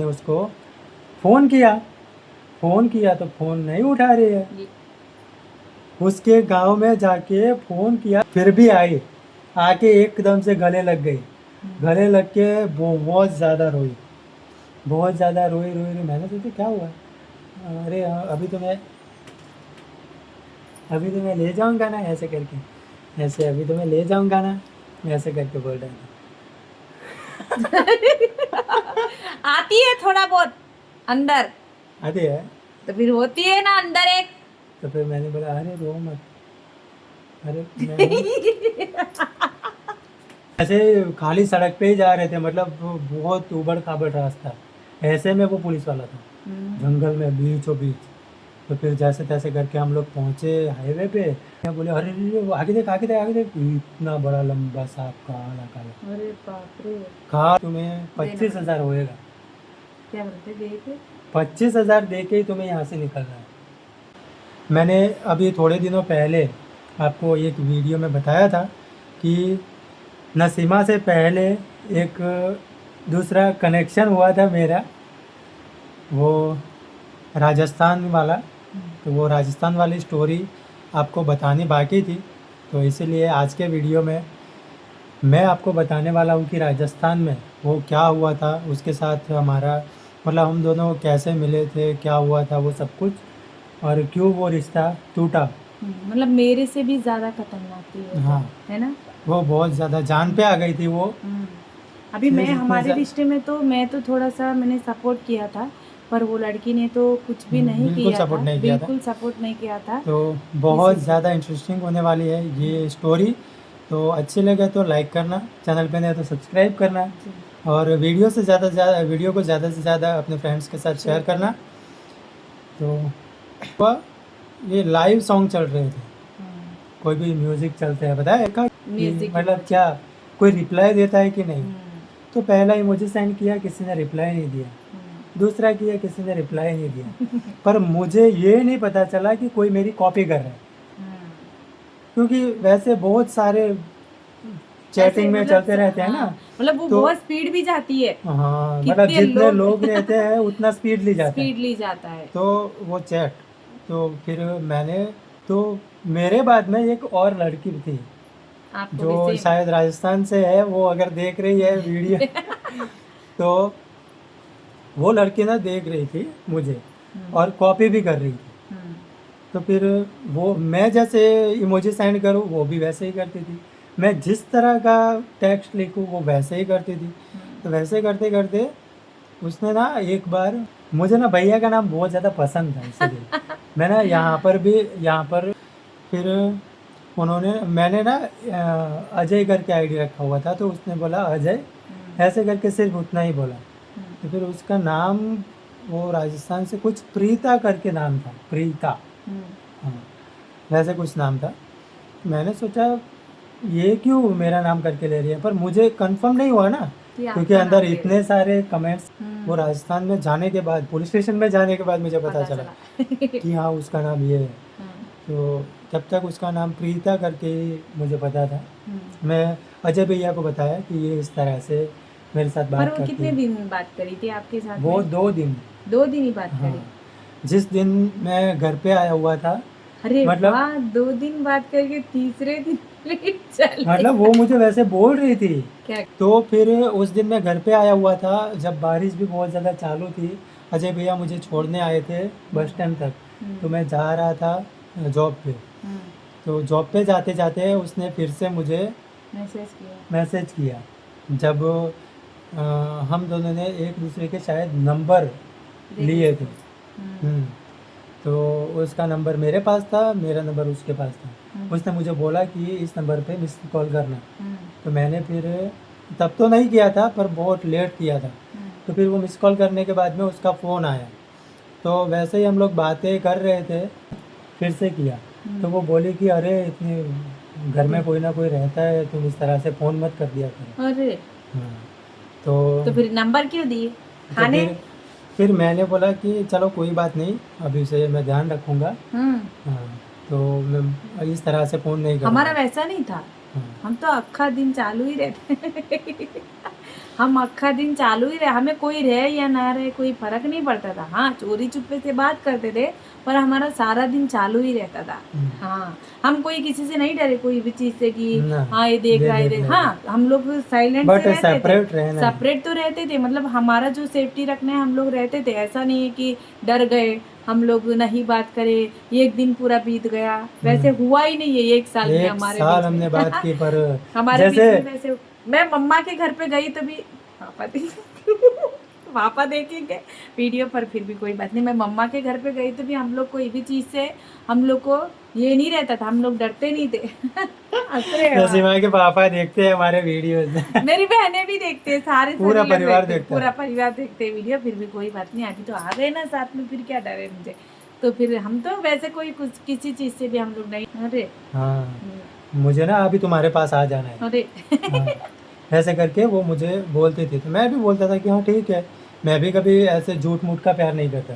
उसको फ़ोन किया तो फ़ोन नहीं उठा रही है। उसके गांव में जाके फ़ोन किया फिर भी आई, आके एकदम से गले लग गई। गले लग के बहुत ज़्यादा रोई, बहुत ज़्यादा रोई रोई रोई। मैंने सोचा क्या हुआ? अरे अभी तो मैं ले जाऊंगा ना, ऐसे करके, ऐसे अभी तो मैं ले जाऊंगा ना, ऐसे करके बोल रहा था। आती है थोड़ा बहुत अंदर, आती है। तो फिर होती है ना अंदर एक। तो फिर मैंने बोला अरे रो मत, अरे मैं हूँ। ऐसे खाली सड़क पे ही जा रहे थे, मतलब वो बहुत उबड़ खाबड़ रास्ता, ऐसे में वो पुलिस वाला था, जंगल में बीचों बीच। तो फिर जैसे तैसे करके हम लोग पहुंचे हाईवे पे। मैं बोले अरे रे रे, वो आगे देख आगे देख आगे देख, इतना बड़ा लंबा सांप, काला काला। अरे बाप रे, कहा तुम्हें 25,000 होएगा, क्या बोलते देखे? 25,000 दे के ही तुम्हें यहाँ से निकलना है। मैंने अभी थोड़े दिनों पहले आपको एक वीडियो में बताया था कि नसीमा से पहले एक दूसरा कनेक्शन हुआ था मेरा, वो राजस्थान वाला। तो वो राजस्थान वाली स्टोरी आपको बतानी बाकी थी, तो इसीलिए आज के वीडियो में मैं आपको बताने वाला हूँ कि राजस्थान में वो क्या हुआ था, उसके साथ हमारा मतलब हम दोनों कैसे मिले थे, क्या हुआ था वो सब कुछ, और क्यों वो रिश्ता टूटा। मतलब मेरे से भी ज्यादा खतरनाक थी वो तो, हाँ, है ना। वो बहुत ज़्यादा जान पे आ गई थी वो। अभी मैं फिर इतने हमारे रिश्ते में तो मैं तो थोड़ा सा मैंने सपोर्ट किया था, पर वो लड़की ने तो कुछ भी नहीं बिल्कुल किया सपोर्ट था, नहीं किया था। बिल्कुल सपोर्ट नहीं किया था। तो बहुत इसीलिए ज़्यादा इंटरेस्टिंग होने वाली है ये स्टोरी। तो अच्छी लगे तो लाइक करना, चैनल पे नहीं तो सब्सक्राइब करना, जी, और वीडियो से ज़्यादा वीडियो को ज़्यादा से ज़्यादा अपने फ्रेंड्स के साथ शेयर करना। तो वह ये लाइव सॉन्ग चल रहे थे, कोई भी म्यूज़िक चलते हैं बताया का कि म्यूजिक मतलब क्या कोई रिप्लाई देता है कि नहीं। हम्म, तो पहला इमोजी सेंड किया, किसी ने रिप्लाई नहीं दिया। दूसरा किया, किसी ने रिप्लाई नहीं दिया। पर मुझे ये नहीं पता चला कि कोई मेरी कॉपी कर रहा है, क्योंकि वैसे बहुत सारे ऐसे चैटिंग में मतलब चलते रहते हैं हाँ, ना। मतलब वो तो बहुत स्पीड भी जाती है, हाँ, मतलब कितने जितने लोग लोग रहते हैं उतना स्पीड ली जाता है। स्पीड ली जाता है। तो वो चैट, तो फिर मैंने, तो मेरे बाद में एक और लड़की थी आपको भी जो सेम। शायद राजस्थान से है, वो अगर देख रही है वीडियो तो वो लड़की ना देख रही थी मुझे और कॉपी भी कर रही थी। तो फिर वो मैं जैसे इमोजी सेंड करूँ वो भी वैसे ही करती थी, मैं जिस तरह का टेक्स्ट लिखूँ वो वैसे ही करती थी। तो वैसे करते करते उसने ना एक बार, मुझे ना भैया का नाम बहुत ज़्यादा पसंद था, इसीलिए मैं ना यहाँ पर फिर उन्होंने, मैंने ना अजय करके आईडी रखा हुआ था, तो उसने बोला अजय, ऐसे करके सिर्फ उतना ही बोला। तो फिर उसका नाम, वो राजस्थान से कुछ प्रीता करके नाम था, प्रीता, हाँ वैसे कुछ नाम था। मैंने सोचा ये क्यों मेरा नाम करके ले रही है, पर मुझे कंफर्म नहीं हुआ ना, कि क्योंकि आपका अंदर नाम ले इतने सारे कमेंट्स। वो राजस्थान में जाने के बाद, पुलिस स्टेशन में जाने के बाद मुझे पता चला कि हाँ उसका नाम ये है। तो तब तक उसका नाम प्रीता करके ही मुझे पता था। मैं अजय भैया को बताया कि ये इस तरह से मेरे साथ पर बात वो करती कितने है। दिन बात करी थी आपके साथ वो में? 2 दिन, 2 दिन ही बात हाँ, करी? जिस दिन मैं घर पे आया हुआ था, अरे मतलब वाह, 2 दिन बात करके तीसरे दिन लेट चले। मतलब वो मुझे वैसे बोल रही थी। क्या? तो फिर उस दिन मैं घर पे आया हुआ था जब बारिश भी बहुत ज़्यादा चालू थी। अजय भैया मुझे छोड़ने आए थे बस स्टैंड तक, तो मैं जा रहा था जॉब पे। तो जॉब पे जाते जाते उसने फिर से मुझे मैसेज किया? मैसेज किया, जब हम दोनों ने एक दूसरे के शायद नंबर लिए थे। हम्म, तो उसका नंबर मेरे पास था, मेरा नंबर उसके पास था। उसने मुझे बोला कि इस नंबर पे मिस कॉल करना। तो मैंने फिर तब तो नहीं किया था, पर बहुत लेट किया था। तो फिर वो मिस कॉल करने के बाद में उसका फ़ोन आया, तो वैसे ही हम लोग बातें कर रहे थे, फिर से किया। तो वो बोली कि अरे इतने घर में कोई ना कोई रहता है, तुम इस तरह से फ़ोन मत कर दिया करो। अरे, हाँ, तो तो फिर नंबर क्यों दिए? तो खाने? फिर मैंने बोला कि चलो कोई बात नहीं, अभी से मैं ध्यान रखूँगा। हम्म, हाँ, तो मैं इस तरह से फ़ोन नहीं हमारा करूँगा। वैसा नहीं था, हाँ, हम तो अक्खा दिन चालू ही रहते। हम अक्खा दिन चालू ही रहे, हमें कोई रहे या ना रहे कोई फर्क नहीं पड़ता था। हाँ, चोरी चुपके से बात करते थे, पर हमारा सारा दिन चालू ही रहता था। हाँ, हम कोई किसी से नहीं डरे कोई भी चीज से कि ना, हाँ ये देख रहा है, देख रहा हाँ हम लोग साइलेंट बट से रहते थे, सेपरेट रहना है। सेपरेट तो रहते थे, मतलब हमारा जो सेफ्टी रखना है हम लोग रहते थे। ऐसा नहीं है कि डर गए हम लोग नहीं बात करे, एक दिन पूरा बीत गया, वैसे हुआ ही नहीं है 1 साल में एक हमारे साल बीच हमने में। बात की पर हमारे जैसे बीच में वैसे मैं मम्मा के घर पे गई तो भी पापा पापा देखेंगे वीडियो पर, फिर भी कोई बात नहीं। मैं मम्मा के घर पे गई तो भी हम लोग कोई भी चीज से हम लोग को ये नहीं रहता था, हम लोग डरते नहीं थे। हंस रहे हो आप। सीमा के पापा देखते हैं हमारे वीडियोस। मेरी बहनें भी देखते हैं, सारे पूरा सभी लोग परिवार देखते हैं, देखता है। पूरा परिवार देखते हैं वीडियो। फिर भी कोई बात नहीं, अभी तो आ गए ना साथ में, फिर क्या डर है मुझे। तो फिर हम तो वैसे कोई कुछ किसी चीज से भी हम लोग नहीं, अरे हाँ, मुझे ना अभी तुम्हारे पास आ जाना है। अरे हाँ, ऐसे करके वो मुझे बोलती थी तो मैं भी बोलता था कि हाँ ठीक है। मैं भी कभी ऐसे झूठ मूठ का प्यार नहीं करता।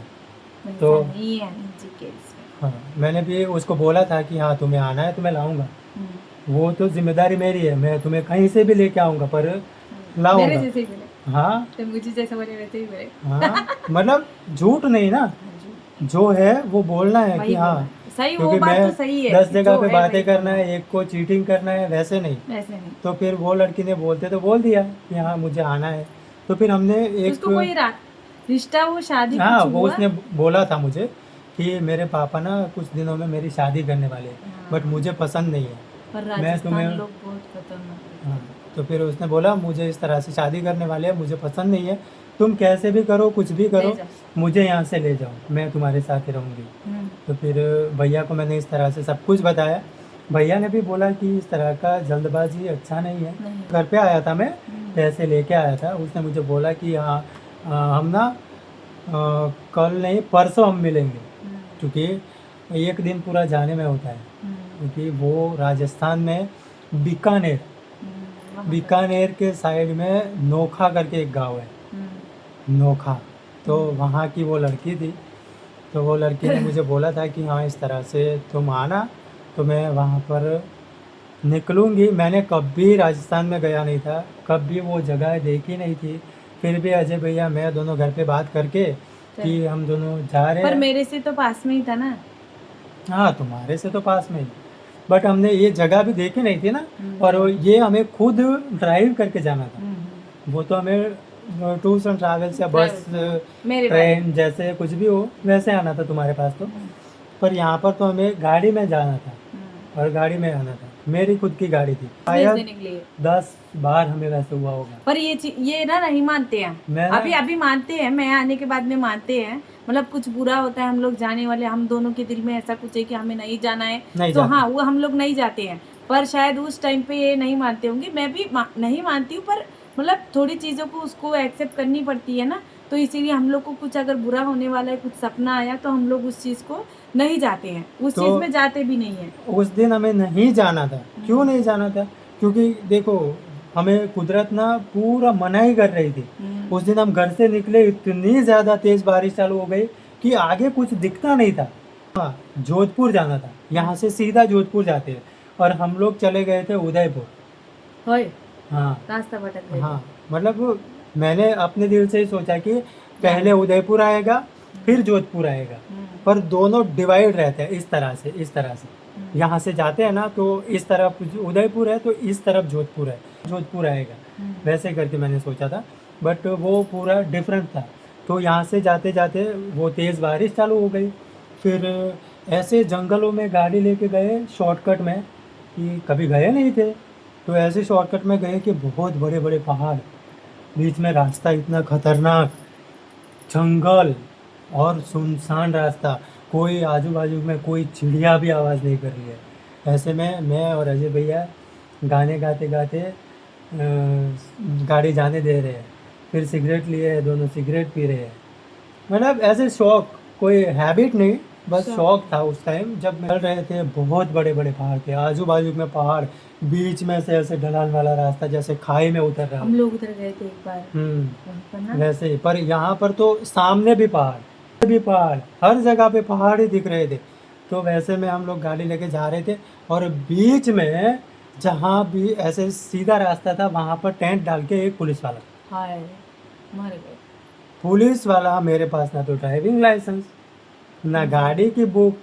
तो ऐसा नहीं है अनिल जी के इसमें। हाँ, मैंने भी उसको बोला था कि हाँ तुम्हें आना है तो मैं लाऊंगा। हम्म, वो तो जिम्मेदारी मेरी है, मैं तुम्हें कहीं से भी लेके आऊंगा पर मेरे लाऊंगा। जैसे ही बोले, हाँ तो मुझे जैसे बोले वैसे ही बोले। हाँ, मतलब झूठ नहीं ना, हाँ जी, जो है वो बोलना है कि वही बोला हाँ। सही, वो क्योंकि बात मैं तो सही है 10 कि जगह जो पे है बातें वही करना बोलना है, एक को चीटिंग करना है, वैसे नहीं। है, वैसे नहीं। तो फिर वो लड़की ने बोलते तो बोल दिया कि हाँ मुझे आना है। तो फिर हमने एक, उसको कोई रिश्ता, वो शादी हाँ कुछ वो हुआ? उसने बोला था मुझे कि मेरे पापा ना कुछ दिनों में मेरी शादी करने वाले हैं, बट हाँ, मुझे पसंद नहीं है। पर मैं राजस्थान तुम्हें, लोग बहुत खतरनाक हाँ, होते तो फिर उसने बोला मुझे इस तरह से शादी करने वाले हैं, मुझे पसंद नहीं है। तुम कैसे भी करो, कुछ भी हैं। ले करो, जाओ। मुझे यहाँ से ले जाओ, मैं तुम्हारे साथ ही रहूँगी। तो फिर भैया को मैंने इस तरह से सब कुछ बताया। भैया ने भी बोला कि इस तरह का जल्दबाजी अच्छा नहीं है। नहीं। घर पे आया था मैं, पैसे लेके आया था। उसने मुझे बोला कि हाँ हम ना कल नहीं परसों हम मिलेंगे, क्योंकि एक दिन पूरा जाने में होता है। क्योंकि वो राजस्थान में बीकानेर, बीकानेर के साइड में नोखा करके एक गांव है, नोखा। तो वहाँ की वो लड़की थी। तो वो लड़की ने मुझे बोला था कि हाँ इस तरह से तुम आना, तो मैं वहाँ पर निकलूँगी। मैंने कभी राजस्थान में गया नहीं था, कभी वो जगह देखी नहीं थी। फिर भी अजय भैया मैं दोनों घर पे बात करके कि हम दोनों जा रहे पर हैं। मेरे से तो पास में ही था ना। हाँ तुम्हारे से तो पास में ही, बट हमने ये जगह भी देखी नहीं थी ना। और ये हमें खुद ड्राइव करके जाना था। वो तो हमें टूर्स एंड ट्रैवल्स या बस मेरे ट्रेन जैसे कुछ भी हो वैसे आना था तुम्हारे पास तो। पर यहाँ पर तो हमें गाड़ी में जाना था और गाड़ी में आना था। मेरी खुद की गाड़ी थी, भेज शायद देने के लिए। 10 बार हमें वैसे हुआ होगा। पर ये ना नहीं मानते हैं, मैं ना- अभी अभी मानते हैं, मैं आने के बाद में मानते हैं। मतलब कुछ बुरा होता है हम लोग जाने वाले, हम दोनों के दिल में ऐसा कुछ है कि हमें नहीं जाना है, नहीं तो जाते। हाँ वो हम लोग नहीं जाते हैं। पर शायद उस टाइम पे ये नहीं मानते होंगे, मैं भी नहीं मानती हूँ, पर मतलब थोड़ी चीज़ों को उसको एक्सेप्ट करनी पड़ती है ना। तो इसीलिए हम लोग को कुछ अगर बुरा होने वाला है, कुछ सपना आया, तो हम लोग उस चीज़ को नहीं जाते हैं, उस तो चीज़ में जाते भी नहीं है। उस दिन हमें नहीं जाना था। क्यों नहीं जाना था? क्योंकि देखो हमें कुदरत ना पूरा मना ही कर रही थी। उस दिन हम घर से निकले, इतनी ज़्यादा तेज़ बारिश चालू हो गई कि आगे कुछ दिखता नहीं था। हाँ, जोधपुर जाना था, यहाँ से सीधा जोधपुर जाते हैं। और हम लोग चले गए थे उदयपुर। होय, हाँ रास्ता भटक गए। हाँ, मतलब मैंने अपने दिल से ही सोचा कि पहले उदयपुर आएगा फिर जोधपुर आएगा, पर दोनों डिवाइड रहते हैं इस तरह से, इस तरह से। यहाँ से जाते हैं ना तो इस तरफ उदयपुर है तो इस तरफ जोधपुर है, जोधपुर आएगा, वैसे करके मैंने सोचा था। बट वो पूरा डिफरेंट था। तो यहाँ से जाते जाते वो तेज़ बारिश चालू हो गई। फिर ऐसे जंगलों में गाड़ी लेके गए शॉर्टकट में, कि कभी गए नहीं थे। तो ऐसे शॉर्टकट में गए कि बहुत बड़े बड़े पहाड़, बीच में रास्ता इतना खतरनाक, जंगल और सुनसान रास्ता, कोई आजू बाजू में कोई चिड़िया भी आवाज़ नहीं कर रही है। ऐसे में मैं और अजय भैया गाने गाते गाते गाड़ी जाने दे रहे हैं। फिर सिगरेट लिए हैं, दोनों सिगरेट पी रहे हैं। मतलब ऐसे शौक, कोई हैबिट नहीं, बस शौक था उस टाइम जब चल रहे थे। बहुत बड़े बड़े पहाड़ थे, आजू बाजू में पहाड़, बीच में से ऐसे ढलान वाला रास्ता जैसे खाई में उतर रहा हम लोग उधर गए थे एक बार वहाँ पर ना। वैसे ही। पर यहाँ पर तो सामने भी पहाड़, हर जगह पे पहाड़ ही दिख रहे थे। तो वैसे में हम लोग गाड़ी लेके जा रहे थे और बीच में जहाँ भी ऐसे सीधा रास्ता था वहाँ पर टेंट डाल के एक पुलिस वाला, हाय मर गए। पुलिस वाला मेरे पास ना तो ड्राइविंग लाइसेंस, ना गाड़ी की बुक,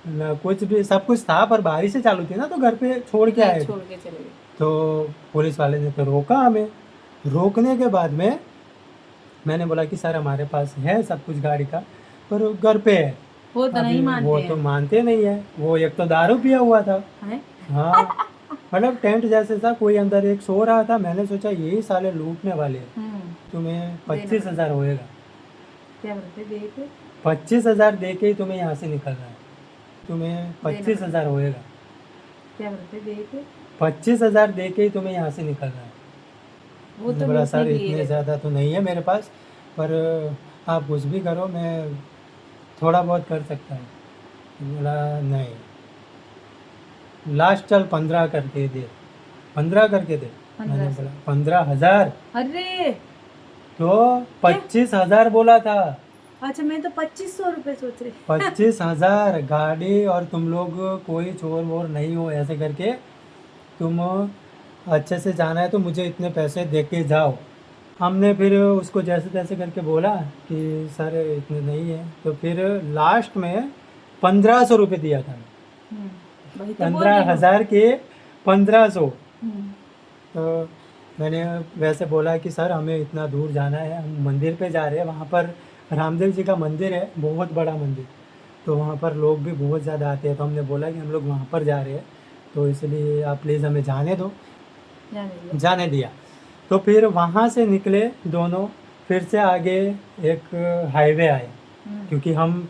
ना कुछ भी, सब कुछ था पर बारिश से चालू थी ना तो घर पे छोड़ के आए थे। छोड़ के चले गए। तो पुलिस वाले ने तो रोका हमें। रोकने के बाद में मैंने बोला कि सर हमारे पास है सब कुछ गाड़ी का, पर वो घर पे है। वो तो नहीं अभी मानते वो हैं। तो मानते नहीं है, वो एक तो दारू पिया हुआ था। हैं? हाँ, मतलब टेंट जैसे था, कोई अंदर एक सो रहा था। मैंने सोचा यही साले लूटने वाले हैं। हम्म, तुम्हें 25,000 होएगा, क्या बोलते देख 25,000 दे के ही तुम्हें यहाँ से निकलना है, तुम्हें 25,000 होएगा, क्या बोलते देख 25,000 दे के ही तुम्हें यहाँ से निकलना है। वो मैंने तो बोला लूटने सर के लिए इतने रहते। ज़्यादा तो नहीं है मेरे पास, पर आप कुछ भी करो, मैं थोड़ा बहुत कर सकता हूँ। बोला नहीं, लास्ट चल 15 करके दे, 15 करके दे। मैंने 15 बोला 15,000, अरे तो 25,000 बोला था। अच्छा, मैं तो 2500 रुपए सोच रही। 25,000 गाड़ी, और तुम लोग कोई चोर वोर नहीं हो, ऐसे करके तुम अच्छे से जाना है तो मुझे इतने पैसे दे के जाओ। हमने फिर उसको जैसे तैसे करके बोला कि सर इतने नहीं है, तो फिर लास्ट में 1,500 रुपये दिया था। वही तो बोल रही हूँ। 15,000 के 1,500। हम्म, तो मैंने वैसे बोला कि सर हमें इतना दूर जाना है, हम मंदिर पे जा रहे हैं, वहाँ पर रामदेव जी का मंदिर है, बहुत बड़ा मंदिर, तो वहाँ पर लोग भी बहुत ज़्यादा आते हैं। तो हमने बोला कि हम लोग वहाँ पर जा रहे हैं, तो इसलिए आप प्लीज़ हमें जाने दो। जाने दो। जाने दिया। तो फिर वहाँ से निकले दोनों, फिर से आगे एक हाईवे आए, क्योंकि हम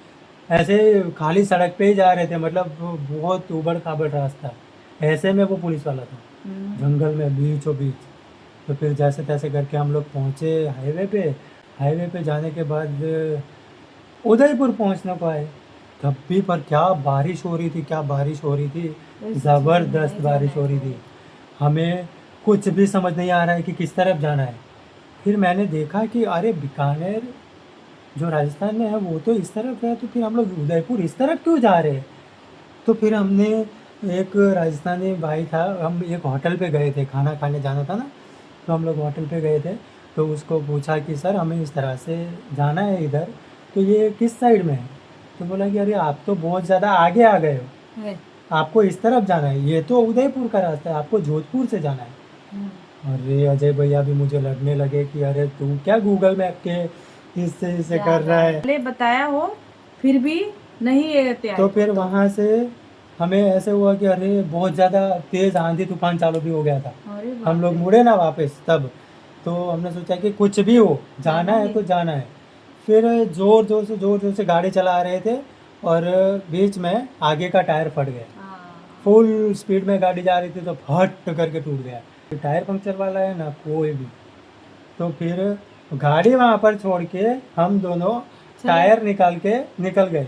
ऐसे खाली सड़क पे ही जा रहे थे, मतलब बहुत उबड़ खाबड़ रास्ता, ऐसे में वो पुलिस वाला था जंगल में बीचों बीच। तो फिर जैसे तैसे करके हम लोग पहुँचे हाईवे पे। हाईवे पे जाने के बाद उदयपुर पहुँचने को आए, तब भी पर क्या बारिश हो रही थी, क्या बारिश हो रही थी, ज़बरदस्त बारिश हो रही थी। हमें कुछ भी समझ नहीं आ रहा है कि किस तरफ जाना है। फिर मैंने देखा कि अरे बीकानेर जो राजस्थान में है वो तो इस तरफ है, तो फिर हम लोग उदयपुर इस तरफ क्यों जा रहे हैं। तो फिर हमने, एक राजस्थानी भाई था, हम एक होटल पे गए थे, खाना खाने जाना था ना, तो हम लोग होटल पे गए थे। तो उसको पूछा कि सर हमें इस तरह से जाना है इधर, तो ये किस साइड में है। तो बोला कि अरे आप तो बहुत ज़्यादा आगे आ गए हो, है। आपको इस तरफ जाना है, ये तो उदयपुर का रास्ता है, आपको जोधपुर से जाना है। अरे अजय भैया भी मुझे लड़ने लगे कि अरे तू क्या गूगल मैप के इससे कर रहा है। पहले बताया हो फिर भी नहीं ये तो तैयार। फिर वहाँ से हमें ऐसे हुआ कि अरे बहुत ज़्यादा तेज़ आंधी तूफान चालू भी हो गया था। अरे बाप हम लोग रे। मुड़े ना वापस तब, तो हमने सोचा कि कुछ भी हो, जाना है तो जाना है। फिर ज़ोर ज़ोर से गाड़ी चला रहे थे, और बीच में आगे का टायर फट गया। हाँ। फुल स्पीड में गाड़ी जा रही थी तो फट करके टूट गया। टायर पंक्चर वाला है ना कोई भी। तो फिर गाड़ी वहाँ पर छोड़ के हम दोनों टायर निकाल के निकल गए।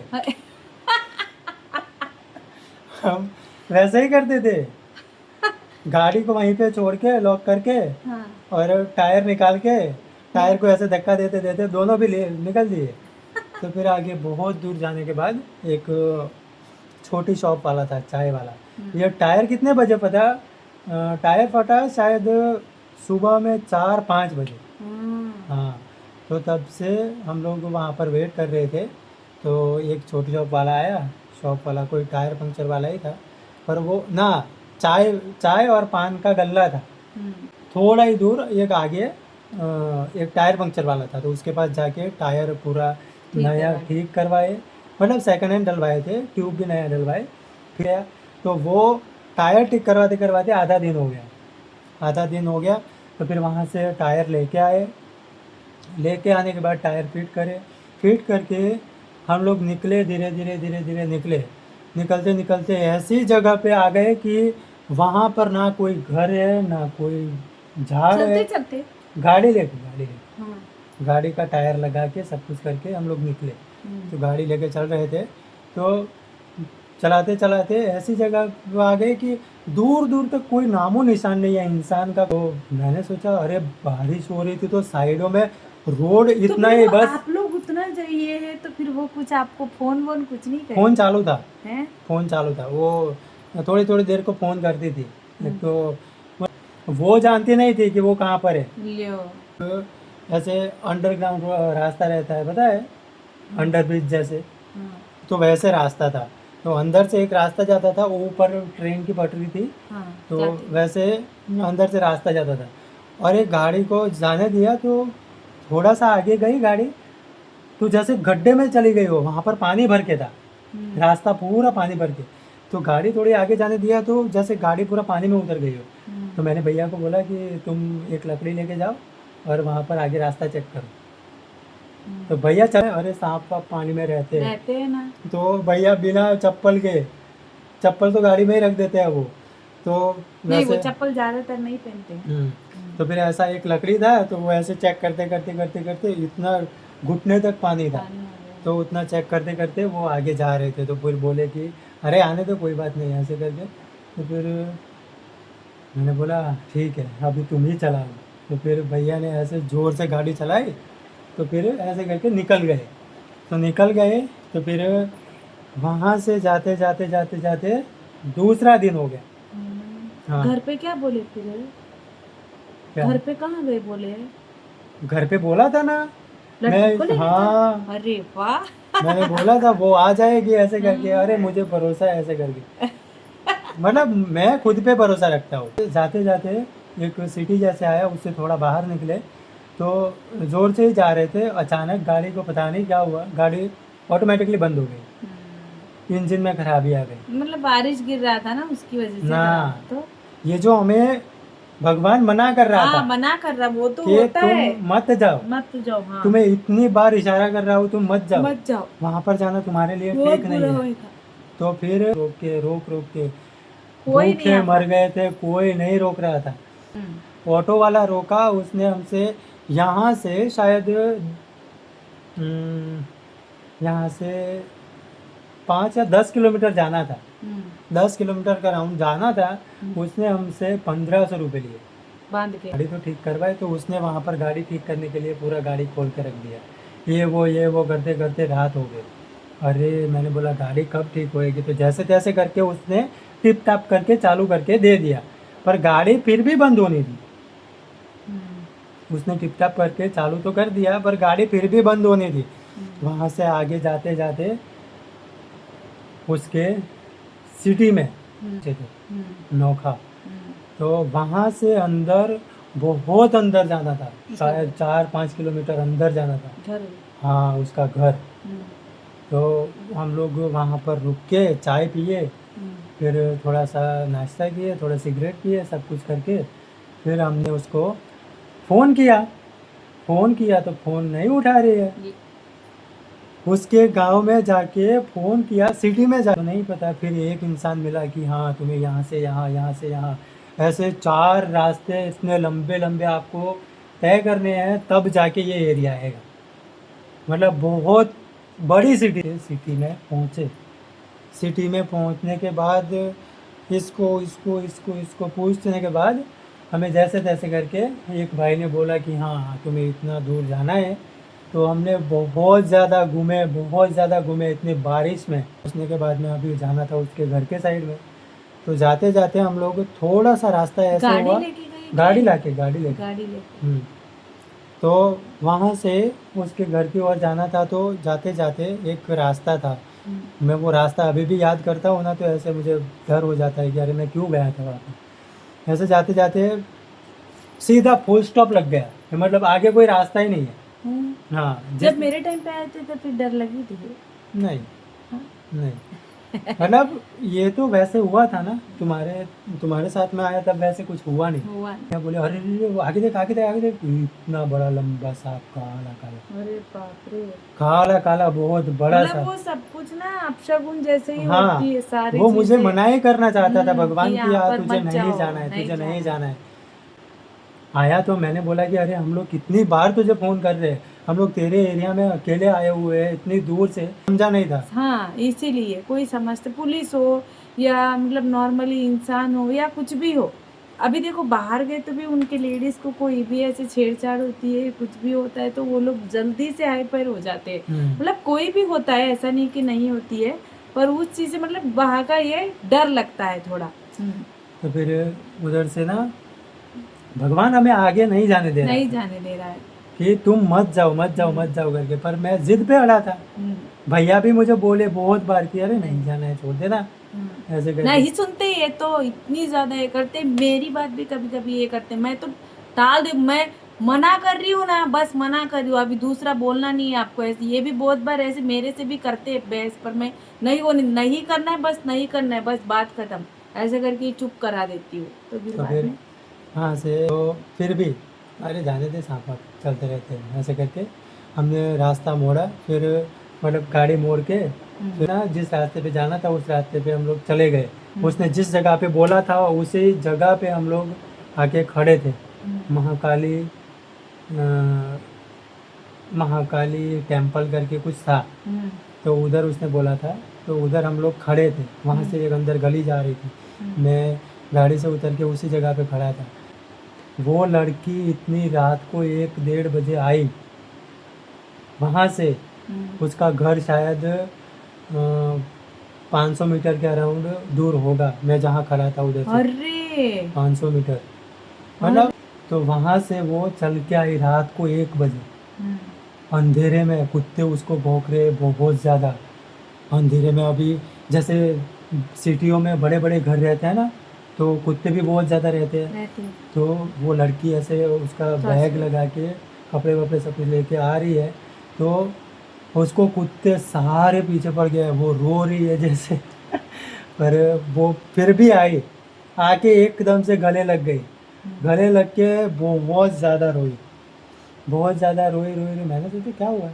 हम वैसे ही करते थे, गाड़ी को वहीं पे छोड़ के लॉक करके, हाँ। और टायर निकाल के, टायर को ऐसे धक्का देते देते दोनों भी ले निकल दिए। तो फिर आगे बहुत दूर जाने के बाद एक छोटी शॉप वाला था, चाय वाला। ये टायर कितने बजे पता, टायर फटा शायद सुबह में 4-5 बजे। हाँ, तो तब से हम लोग वहाँ पर वेट कर रहे थे। तो एक छोटी शॉप वाला आया, शॉप वाला कोई टायर पंक्चर वाला ही था, पर वो ना चाय और पान का गल्ला था। थोड़ा ही दूर एक आगे एक टायर पंक्चर वाला था, तो उसके पास जाके टायर पूरा नया ठीक करवाए, मतलब सेकंड हैंड डलवाए थे, ट्यूब भी नया डलवाए। फिर तो वो टायर ठीक करवाते करवाते आधा दिन हो गया। तो फिर वहाँ से टायर लेके आए, लेके आने के बाद टायर फिट करके हम लोग निकले, धीरे धीरे निकलते ऐसी जगह पे आ गए कि वहाँ पर ना कोई घर है ना कोई झाड़ है। चलते गाड़ी लेके गाड़ी का टायर लगा के सब कुछ करके हम लोग निकले। तो गाड़ी लेके चल रहे थे, तो चलाते ऐसी जगह आ गए कि दूर दूर तक कोई नामो निशान नहीं है इंसान का। तो मैंने सोचा अरे बारिश हो रही थी तो साइडों में रोड इतना ही, बस आप लोग उतना जाइए है तो फिर वो कुछ आपको फोन वोन कुछ नहीं करे? फोन चालू था, हैं? फोन चालू था। वो थोड़ी देर को फोन करती थी, तो वो जानती नहीं थी कि वो कहाँ पर है। ऐसे अंडरग्राउंड रास्ता रहता है, पता है, अंडर ब्रिज जैसे, हाँ, तो वैसे रास्ता था। तो अंदर से एक रास्ता जाता था, ऊपर ट्रेन की पटरी थी, हाँ, तो जाती। वैसे अंदर से रास्ता जाता था। और एक गाड़ी को जाने दिया तो थोड़ा सा आगे गई गाड़ी, तो जैसे गड्ढे में चली गई, वो वहाँ पर पानी भर के था, हम्म, रास्ता पूरा पानी भर के। तो गाड़ी थोड़ी आगे जाने दिया तो जैसे गाड़ी पूरा पानी में उतर गई हो। हम्म, तो मैंने भैया को बोला कि तुम एक लकड़ी लेके जाओ और वहाँ पर आगे रास्ता चेक करो। तो भैया चले, अरे सांप वाप पानी में रहते हैं, रहते हैं ना। तो भैया बिना चप्पल के, चप्पल तो गाड़ी में ही रख देते हैं वो, तो नहीं, वो वैसे चप्पल ज्यादातर नहीं पहनते हैं। तो फिर ऐसा एक लकड़ी था, तो वो ऐसे चेक करते करते करते करते इतना घुटने तक पानी था, पानी आ गया। तो उतना चेक करते करते वो आगे जा रहे थे। तो फिर बोले कि अरे आने दो, कोई बात नहीं, ऐसे करके। तो फिर मैंने बोला ठीक है, अभी तुम ही चलाओ। तो फिर भैया ने ऐसे ज़ोर से गाड़ी चलाई, तो फिर ऐसे करके निकल गए। तो निकल गए, तो फिर वहाँ से जाते जाते जाते जाते दूसरा दिन हो गया। हाँ, घर पे क्या बोले फिर? क्या घर पे कहाँ गए बोले? घर पे बोला था ना लड़की को मैं, लेने हाँ था? अरे वाह। मैंने बोला था वो आ जाएगी ऐसे करके, अरे मुझे भरोसा है ऐसे करके, मतलब मैं खुद पे भरोसा रखता हूँ। जाते जाते एक सिटी जैसे आया, उससे थोड़ा बाहर निकले, तो ज़ोर से ही जा रहे थे, अचानक गाड़ी को पता नहीं क्या हुआ, गाड़ी ऑटोमेटिकली बंद हो गई, इंजन में खराबी आ गई मतलब बारिश गिर रहा था ना, उसकी वजह से ना। खराब। तो ये जो हमें भगवान मना कर रहा हाँ, था मना कर रहा, वो तो कि होता तुम है, मत जाओ, मत जाओ। हाँ, तुम्हें इतनी बार इशारा कर रहा हूँ तुम मत जाओ, मत जाओ, वहाँ पर जाना तुम्हारे लिए बहुत ठीक नहीं बुरा है। होएगा। तो फिर रोक रोक के कोई नहीं भूखे आता। मर गए थे, कोई नहीं रोक रहा था। ऑटो वाला रोका, उसने हमसे यहाँ से शायद यहाँ से 5 या 10 किलोमीटर जाना था, 10 किलोमीटर का राउंड जाना था। उसने हमसे 1500 रुपये लिए, बांध के। गाड़ी तो ठीक करवाए, तो उसने वहाँ पर गाड़ी ठीक करने के लिए पूरा गाड़ी खोल के रख दिया, ये वो करते करते रात हो गई। अरे मैंने बोला गाड़ी कब ठीक होएगी, तो जैसे तैसे करके उसने टिप टाप करके चालू करके दे दिया, पर गाड़ी फिर भी बंद होनी थी। उसने टिप टाप करके चालू तो कर दिया, पर गाड़ी फिर भी बंद होनी थी। वहाँ से आगे जाते जाते उसके सिटी में थे, नोखा, तो वहाँ से अंदर, बहुत अंदर जाना था, शायद 4-5 किलोमीटर अंदर जाना था। घर। हाँ, उसका घर। तो हम लोग वहाँ पर रुक के चाय पिए, फिर थोड़ा सा नाश्ता किए, थोड़ा सिगरेट पिए, सब कुछ करके फिर हमने उसको फ़ोन किया। तो फ़ोन नहीं उठा रही है। उसके गांव में जाके फ़ोन किया, सिटी में जा तो नहीं पता। फिर एक इंसान मिला कि हाँ तुम्हें यहाँ से यहाँ, यहाँ से यहाँ, ऐसे 4 रास्ते इतने लंबे लंबे आपको तय करने हैं, तब जाके ये एरिया आएगा। मतलब बहुत बड़ी सिटी में पहुँचे। सिटी में पहुँचने के बाद इसको पूछने के बाद हमें जैसे तैसे करके एक भाई ने बोला कि हाँ तुम्हें इतना दूर जाना है। तो हमने बहुत ज़्यादा घूमे इतनी बारिश में। पहुँचने के बाद में अभी जाना था उसके घर के साइड में, तो जाते जाते हम लोग थोड़ा सा रास्ता ऐसे गाड़ी हुआ, लेके गए? गाड़ी लेके गाड़ी लेके। तो वहाँ से उसके घर की ओर जाना था। तो जाते जाते एक रास्ता था, मैं वो रास्ता अभी भी याद करता हूँ ना, तो ऐसे मुझे डर हो जाता है कि अरे मैं क्यों गया था वहाँ पर। ऐसे जाते जाते सीधा फुल स्टॉप लग गया, मतलब आगे कोई रास्ता ही नहीं है। हाँ, जब मेरे टाइम पे आए थे तो फिर डर लगी थी? नहीं हाँ? नहीं, मतलब ये तो वैसे हुआ था ना, तुम्हारे साथ में आया तब वैसे कुछ हुआ नहीं। हुआ नहीं। मैं बोले अरे वो आगे देख आगे देख आगे देख, इतना बड़ा लंबा सांप, काला काला, अरे बाप रे। काला काला बहुत बड़ा मतलब सा। वो सब कुछ ना अपशगुन जैसे ही हाँ, होती है सारी वो मुझे चीजें। मनाही करना चाहता था भगवान कि की, यहाँ यार पर तुझे मत नहीं जाओ, जाना है, नहीं तुझे नहीं जाना जाना है। आया तो मैंने बोला कि अरे हम लोग कितनी बार तुझे फ़ोन कर रहे हैं, हम लोग तेरे एरिया में अकेले आए हुए हैं इतनी दूर से, समझा नहीं था। हाँ, इसीलिए कोई समझते, पुलिस हो या मतलब नॉर्मली इंसान हो या कुछ भी हो। अभी देखो बाहर गए तो भी उनके लेडीज को कोई भी ऐसे छेड़छाड़ होती है, कुछ भी होता है तो वो लोग जल्दी से हाइपर हो जाते हैं। मतलब कोई भी होता है, ऐसा नहीं कि नहीं होती है, पर उस चीज़ से मतलब वहाँ का ये डर लगता है थोड़ा। तो फिर उधर से ना भगवान हमें आगे नहीं जाने दे रहा नहीं था, जाने दे रहा है। कि तुम मत जाओ मत जाओ मत जाओ करके, पर मैं जिद पे अड़ा था। भैया भी मुझे बोले बहुत बार कि अरे नहीं जाना है, छोड़ देना, ऐसे करके। नहीं सुनते, ये तो इतनी ज्यादा ये करते, मेरी बात भी कभी कभी ये करते, मैं तो टाल दे, मैं मना कर रही हूँ ना, बस मना कर रही हूँ, अभी दूसरा बोलना नहीं है आपको ऐसे। ये भी बहुत बार ऐसे मेरे से भी करते हैं बहस, पर मैं नहीं, वो नहीं करना है, बस नहीं करना है, बस बात खत्म, ऐसे करके चुप करा देती हूँ। तो फिर तो बाद फिर में वहाँ से तो फिर भी अरे जाने दे, सांप वाप चलते रहते हैं, ऐसे करके हमने रास्ता मोड़ा। फिर मतलब गाड़ी मोड़ के फिर ना जिस रास्ते पे जाना था उस रास्ते पे हम लोग चले गए। उसने जिस जगह पे बोला था उसी जगह पे हम लोग आके खड़े थे। महाकाली महाकाली टेम्पल करके कुछ था, तो उधर उसने बोला था, तो उधर हम लोग खड़े थे। वहाँ से एक अंदर गली जा रही थी, मैं गाड़ी से उतर के उसी जगह पे खड़ा था। वो लड़की इतनी रात को 1-1:30 बजे आई वहाँ से। उसका घर शायद 500 मीटर के अराउंड दूर होगा, मैं जहाँ खड़ा था उधर से अरे 500 मीटर मतलब। तो वहाँ से वो चल के आई रात को 1 बजे, अंधेरे में। कुत्ते उसको भौंक रहे बहुत ज़्यादा अंधेरे में। अभी जैसे सिटियों में बड़े बड़े घर रहते हैं ना, तो कुत्ते भी बहुत ज़्यादा रहते हैं। रहती है। तो वो लड़की ऐसे उसका बैग लगा के कपड़े वपड़े सब कुछ लेके आ रही है, तो उसको कुत्ते सारे पीछे पड़ गए, वो रो रही है जैसे पर वो फिर भी आई, आके एकदम से गले लग गई। गले लग के बहुत ज़्यादा रोई, बहुत ज़्यादा रोई रोई रोई। मैंने सोचा क्या हुआ,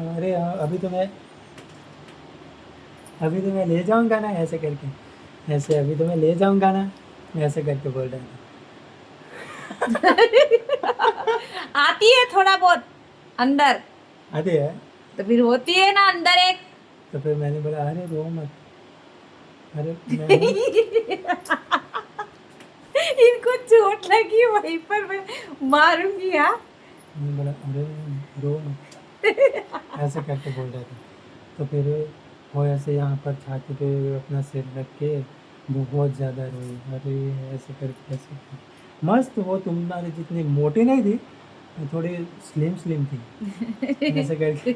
अरे अभी तो मैं ले जाऊंगा ना, ऐसे करके, ऐसे अभी तो मैं ले जाऊंगा ना, ऐसे करके बोल रहा था। आती है थोड़ा बहुत अंदर, आती है। तो फिर होती है ना अंदर एक। तो फिर मैंने बोला अरे रो मत, अरे मैं हूँ। इनको चोट लगी वहीं पर मैं मारूंगी। हाँ मैंने बोला अरे रो मत, ऐसे करके बोल रहा था। तो फिर वो ऐसे यहाँ पर छाती पे अपना सिर रख के बहुत ज़्यादा रोई, अरे ऐसे करके ऐसे करके। मस्त, वो तुम्हारी जितनी मोटी नहीं थी, थोड़ी स्लिम थी, ऐसे करके।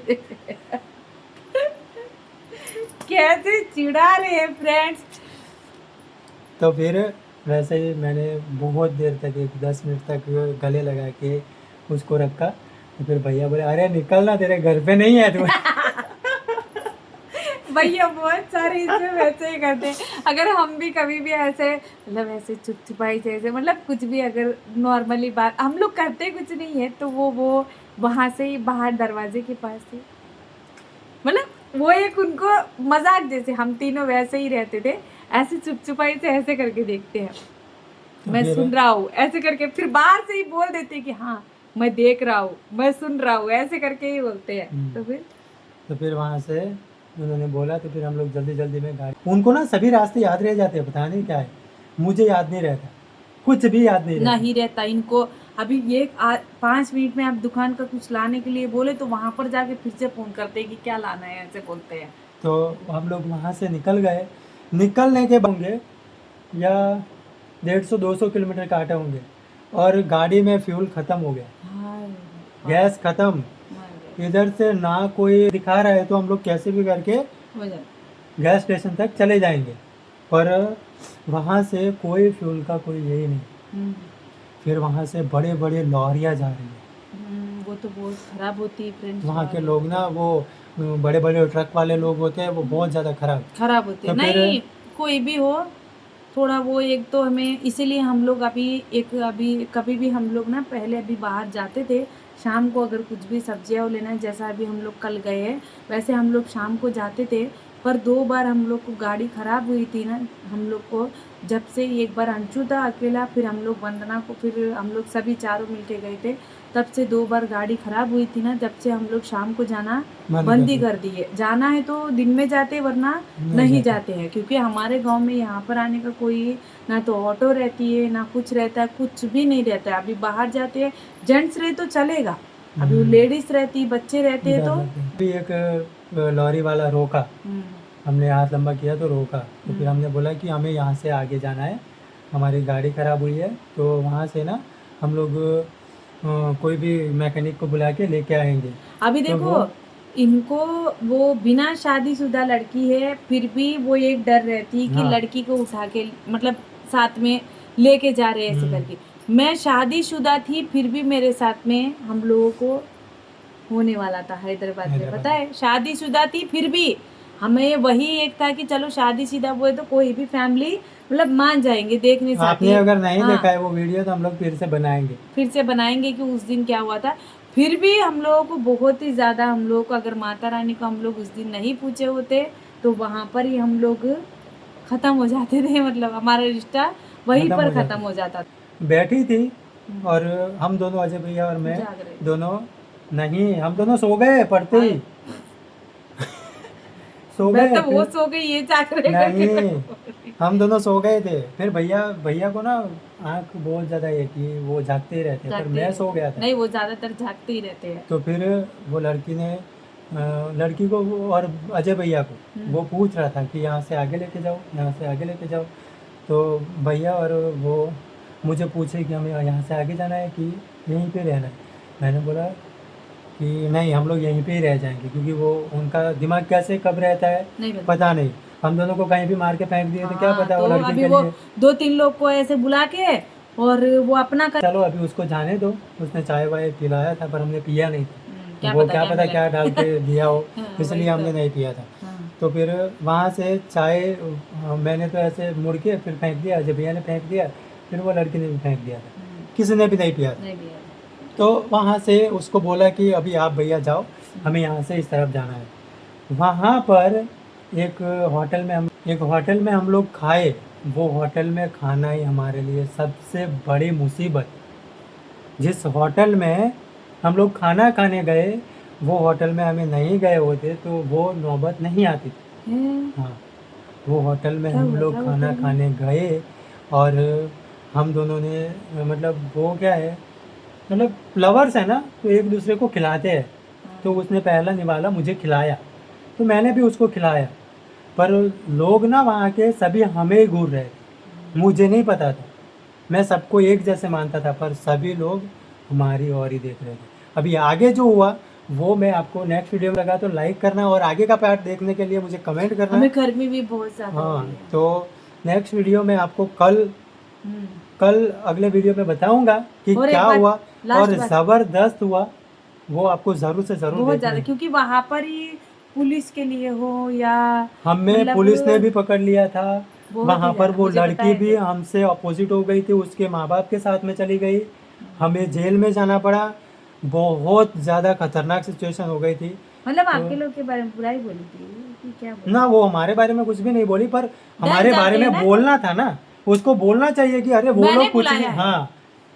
कैसे चिढ़ा रहे हैं फ्रेंड्स। तो फिर वैसे ही मैंने बहुत देर तक 10 मिनट तक गले लगा के उसको रखा। तो फिर भैया बोले अरे निकल ना, तेरे घर पे नहीं है तू। भैया बहुत सारे इसमें वैसे ही करते हैं। अगर हम भी कभी भी ऐसे मतलब ऐसे चुप छुपाई से ऐसे मतलब कुछ भी अगर नॉर्मली बात हम लोग करते कुछ नहीं है, तो वो वहां से ही बाहर दरवाजे के पास से मतलब वो एक उनको मजाक जैसे हम तीनों वैसे ही रहते थे, ऐसे चुप छुपाई से ऐसे करके देखते हैं मैं फिर- सुन रहा हूँ, ऐसे करके फिर बाहर से ही बोल देते हैं कि हाँ मैं देख रहा हूँ, मैं सुन रहा हूँ, ऐसे करके ही बोलते हैं। तो फिर वहाँ से उन्होंने बोला, तो फिर हम लोग जल्दी जल्दी में गाड़ी, उनको ना सभी रास्ते याद रह जाते हैं, पता नहीं क्या है, मुझे याद नहीं रहता, कुछ भी याद नहीं रहता। नहीं रहता इनको। अभी ये 5 मिनट में आप दुकान का कुछ लाने के लिए बोले तो वहां पर जाके फिर से फोन करते हैं कि क्या लाना है, ऐसे बोलते हैं। तो हम लोग वहाँ से निकल गए। निकलने के होंगे या 150-200 किलोमीटर काटे होंगे, और गाड़ी में फ्यूल ख़त्म हो गया, गैस ख़त्म। इधर से ना कोई दिखा रहा है, तो हम लोग कैसे भी करके हो जाए। गैस स्टेशन तक चले जाएंगे, पर वहाँ से कोई फ्यूल का कोई यही नहीं। फिर वहाँ से बड़े बड़े लॉरियाँ जा रही है। वो तो बहुत खराब होती है फ्रेंड्स। वहाँ के लोग ना, वो बड़े बड़े ट्रक वाले लोग होते हैं, वो बहुत ज़्यादा खराब होती है। तो फिर- नहीं कोई भी हो थोड़ा वो एक तो हमें, इसीलिए हम लोग अभी कभी भी हम लोग ना पहले अभी बाहर जाते थे शाम को, अगर कुछ भी सब्जियाँ लेना है, जैसा अभी हम लोग कल गए हैं वैसे हम लोग शाम को जाते थे। पर 2 बार हम लोग को गाड़ी ख़राब हुई थी ना, हम लोग को जब से, एक बार अंशु था अकेला, फिर हम लोग वंदना को, फिर हम लोग सभी चारों मिलके गए थे, तब से 2 बार गाड़ी ख़राब हुई थी ना, जब से हम लोग शाम को जाना बंद ही कर दिए। जाना है तो दिन में जाते वरना नहीं जाते हैं, क्योंकि हमारे गांव में यहाँ पर आने का कोई ना तो ऑटो रहती है ना कुछ रहता है, कुछ भी नहीं रहता है। अभी बाहर जाते हैं जेंट्स रहे तो चलेगा, अभी लेडीज रहती बच्चे रहते हैं तो भी एक लॉरी वाला रोका, हमने हाथ लंबा किया तो रोका। तो फिर हमने बोला कि हमें यहाँ से आगे जाना है, हमारी गाड़ी ख़राब हुई है। तो वहाँ से ना हम लोग कोई भी मैकेनिक को बुला के लेके आएंगे। अभी तो देखो वो- इनको वो बिना शादीशुदा लड़की है फिर भी वो एक डर रहती कि हाँ। लड़की को उठा के मतलब साथ में लेके जा रहे हैं ऐसे करके। मैं शादीशुदा थी फिर भी मेरे साथ में हम लोगों को होने वाला था हैदराबाद में, हैदराबाद पता है। शादीशुदा थी फिर भी हमें वही एक था कि चलो शादीशुदा हुए तो कोई भी फैमिली मतलब मान जाएंगे देखने साथ आपने ही। अगर नहीं हाँ, देखा है वो वीडियो तो हम लोग फिर से बनाएंगे। फिर से बनाएंगे कि उस दिन क्या हुआ था। फिर भी हम लोगों को बहुत ही ज़्यादा, हम लोगों को अगर माता रानी को हम लोग उस दिन नहीं पूछे होते तो वहाँ पर ही हम लोग ख़त्म हो जाते थे, मतलब हमारा रिश्ता वहीं खत्म पर हो जाता। ख़त्म हो जाता था। बैठी थी और हम दोनों, अजय भैया और मैं जाग रहे थे। दोनों, नहीं हम दोनों सो गए पढ़ते ही सो मैं गए तो वो फिर। सो गई, ये जाग रहे नहीं, हम दोनों सो गए थे। फिर भैया भैया को ना आँख बहुत ज़्यादा ये थी, वो जागते ही रहते, पर जागते मैं ही सो रहते। गया था। नहीं, वो ज़्यादातर जागते ही रहते हैं। तो फिर वो लड़की ने लड़की को और अजय भैया को वो पूछ रहा था कि यहाँ से आगे लेके जाओ, यहाँ से आगे लेके जाओ। तो भैया और वो मुझे पूछे कि हमें यहाँ से आगे जाना है कि यहीं पे रहना है। मैंने बोला कि नहीं, हम लोग यहीं पे ही रह जाएंगे, क्योंकि वो उनका दिमाग कैसे कब रहता है नहीं बनता। पता नहीं। हम दोनों को कहीं भी मार के फेंक दिए तो क्या हाँ, पता तो वो लड़की अभी के वो लिए। 2-3 लोग को ऐसे बुला के और वो अपना कर। चलो अभी उसको जाने दो, उसने चाय वाय पिलाया था पर हमने पिया नहीं था। क्या वो पता क्या पता क्या मिला। डाल के दिया हो, हाँ, इसलिए वही तो। हमने नहीं पिया था। हाँ, तो फिर वहाँ से चाय मैंने तो ऐसे मुड़ के फिर फेंक दिया, अजय भैया ने फेंक दिया, फिर वो लड़की ने भी फेंक दिया था, किसी ने भी नहीं पिया था। नहीं भी है। तो वहाँ से उसको बोला कि अभी आप भैया जाओ, हमें यहाँ से इस तरफ जाना है। वहाँ पर एक होटल में हम लोग खाए। वो होटल में खाना ही हमारे लिए सबसे बड़ी मुसीबत। जिस होटल में हम लोग खाना खाने गए, वो होटल में हमें नहीं गए होते तो वो नौबत नहीं आती थी। हैं? हाँ, वो होटल में क्या हम हुआ लोग था खाना होटल में? खाने गए और हम दोनों ने मतलब वो क्या है, मतलब लवर्स है ना, तो एक दूसरे को खिलाते हैं। तो उसने पहला निवाला मुझे खिलाया, तो मैंने भी उसको खिलाया। पर लोग ना वहाँ के सभी हमें ही घूर रहे थे, मुझे नहीं पता था। मैं सबको एक जैसे मानता था पर सभी लोग हमारी ओर ही देख रहे थे। अभी आगे जो हुआ वो मैं आपको नेक्स्ट वीडियो में लगा, तो लाइक करना और आगे का पार्ट देखने के लिए मुझे कमेंट करना। हमें गर्मी भी बहुत ज्यादा हो हाँ, रही है। तो नेक्स्ट वीडियो में आपको हम्म। कल अगले वीडियो में बताऊंगा कि और क्या एक बात, हुआ। लास्ट और बात, ज़बरदस्त हुआ, वो आपको ज़रूर से ज़रूर बहुत देखना ज्यादा, है। क्योंकि वहां पर ही पुलिस के लिए हो या हमें मतलब पुलिस ने भी पकड़ लिया था। बहुत ही वहाँ पर ज्यादा वो मुझे लड़की बताया भी गया। हमसे अपोजिट हो गई थी, उसके माँ बाप के साथ में चली गई, हमें जेल में जाना पड़ा। बहुत ज़्यादा खतरनाक सिचुएशन हो गई थी। मतलब तो आपके लोग के बारे में बुराई बोली थी कि क्या बोली? ना, वो हमारे बारे में कुछ भी नहीं बोली, पर डर हमारे बारे जाते हैं में ना। बोलना था ना, उसको बोलना चाहिए कि अरे वो मैंने लोग कुछ बुलाया नहीं। है। हाँ,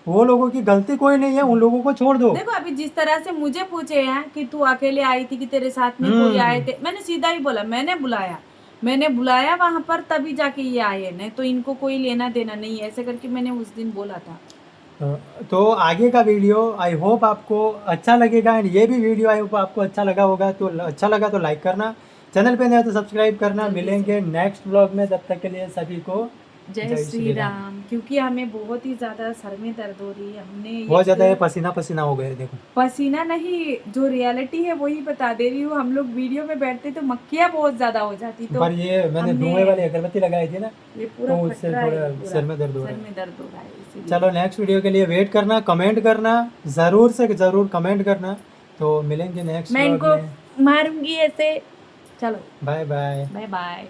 वो लोगों की गलती कोई नहीं है, उन लोगों को छोड़ दो। देखो अभी जिस तरह से मुझे पूछे हैं कि तू अकेले आई थी कि तेरे साथ में कोई आए थे, मैंने सीधा ही बोला मैंने बुलाया वहां पर तभी जाके ये आए, नहीं तो इनको कोई लेना देना नहीं है, ऐसे करके मैंने उस दिन बोला था। तो आगे का वीडियो आई होप आपको अच्छा लगेगा, एंड ये भी वीडियो आई होप आपको अच्छा लगा होगा। तो अच्छा लगा तो लाइक करना, चैनल पे नया तो सब्सक्राइब करना। जल्दी से। मिलेंगे नेक्स्ट व्लॉग में, तब तक के लिए सभी को जय श्री राम। क्योंकि हमें बहुत ही ज्यादा सर में दर्द हो रही है, हमने बहुत ज़्यादा है, एक पसीना पसीना हो गए देखो। पसीना नहीं, जो रियलिटी है वही बता दे रही हूँ। हम लोग वीडियो में बैठते तो मक्खियाँ बहुत ज्यादा हो जाती, तो पर ये मैंने हमने धुएं वाली अगरबत्ती लगाई थी ना, ये पूरा तो फट उससे रहा है, थोड़ा पूरा सिर में दर्द हो रहा सर है। में दर्द हो रहा है इसीलिए। चलो नेक्स्ट वीडियो के लिए वेट करना, कमेंट करना, ज़रूर से ज़रूर कमेंट करना। तो मिलेंगे नेक्स्ट मैं व्लॉग इनको में। मारूंगी ऐसे। चलो बाय बाय। Bye bye.